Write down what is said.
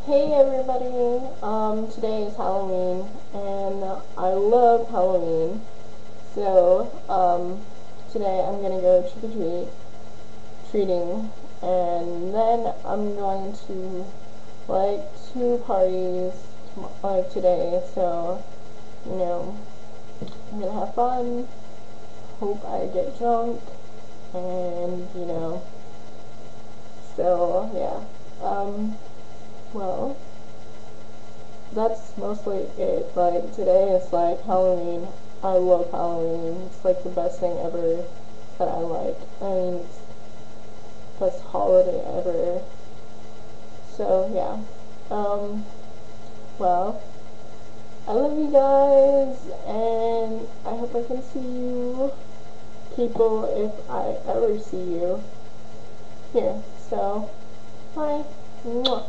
Hey everybody, today is Halloween, and I love Halloween, so, today I'm gonna go treating, and then I'm going to, two parties, today, so, I'm gonna have fun, hope I get drunk, and, so, yeah, well, that's mostly it. Like, today is like Halloween. I love Halloween. It's like the best thing ever that I like. I mean, it's the best holiday ever. So, yeah. Well, I love you guys, and I hope I can see you people if I ever see you here. So, bye. Mwah.